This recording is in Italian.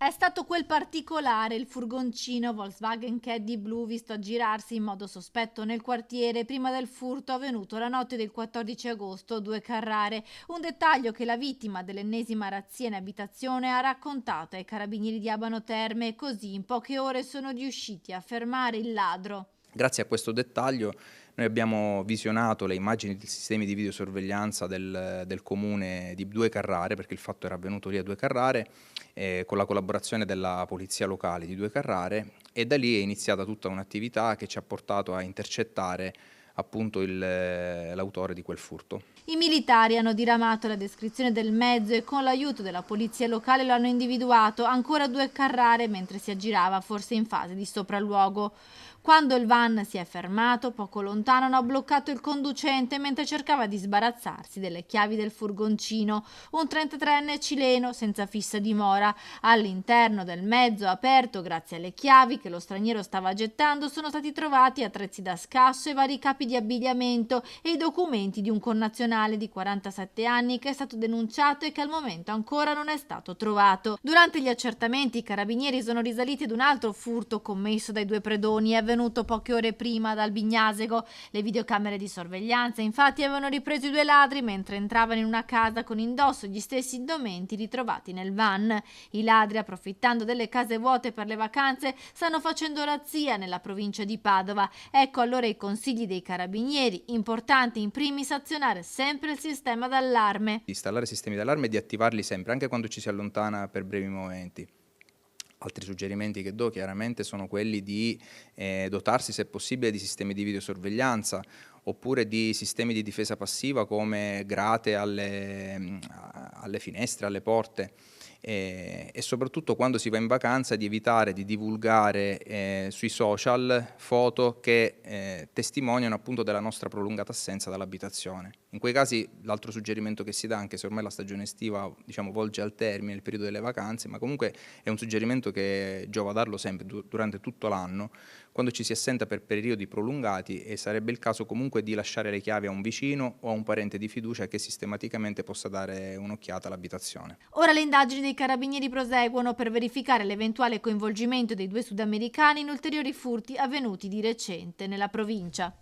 È stato quel particolare, il furgoncino Volkswagen Caddy blu visto aggirarsi in modo sospetto nel quartiere prima del furto avvenuto la notte del 14 agosto, 2 Carrare. Un dettaglio che la vittima dell'ennesima razzia in abitazione ha raccontato ai carabinieri di Abano Terme e così in poche ore sono riusciti a fermare il ladro. Grazie a questo dettaglio noi abbiamo visionato le immagini dei sistemi di videosorveglianza del comune di Due Carrare, perché il fatto era avvenuto lì a Due Carrare, con la collaborazione della polizia locale di Due Carrare, e da lì è iniziata tutta un'attività che ci ha portato a intercettare appunto l'autore di quel furto. I militari hanno diramato la descrizione del mezzo e con l'aiuto della polizia locale lo hanno individuato ancora a 2 Carrare mentre si aggirava, forse in fase di sopralluogo. Quando il van si è fermato, poco lontano hanno bloccato il conducente mentre cercava di sbarazzarsi delle chiavi del furgoncino, un 33enne cileno senza fissa dimora. All'interno del mezzo aperto, grazie alle chiavi che lo straniero stava gettando, sono stati trovati attrezzi da scasso e vari capi di abbigliamento e i documenti di un connazionale di 47 anni che è stato denunciato e che al momento ancora non è stato trovato. Durante gli accertamenti i carabinieri sono risaliti ad un altro furto commesso dai due predoni, è avvenuto poche ore prima dal Bignasego. Le videocamere di sorveglianza infatti avevano ripreso i due ladri mentre entravano in una casa con indosso gli stessi indumenti ritrovati nel van. I ladri, approfittando delle case vuote per le vacanze, stanno facendo razzia nella provincia di Padova. Ecco allora i consigli dei carabinieri: importante in primis azionare sempre il sistema d'allarme. Di installare sistemi d'allarme e di attivarli sempre, anche quando ci si allontana per brevi momenti. Altri suggerimenti che do chiaramente sono quelli di dotarsi, se possibile, di sistemi di videosorveglianza oppure di sistemi di difesa passiva come grate alle finestre, alle porte, e soprattutto quando si va in vacanza di evitare di divulgare sui social foto che testimoniano appunto della nostra prolungata assenza dall'abitazione. In quei casi l'altro suggerimento che si dà, anche se ormai la stagione estiva diciamo volge al termine, il periodo delle vacanze, ma comunque è un suggerimento che giova darlo sempre durante tutto l'anno, quando ci si assenta per periodi prolungati, e sarebbe il caso comunque di lasciare le chiavi a un vicino o a un parente di fiducia che sistematicamente possa dare un'occhiata all'abitazione. Ora le indagini dei carabinieri proseguono per verificare l'eventuale coinvolgimento dei due sudamericani in ulteriori furti avvenuti di recente nella provincia.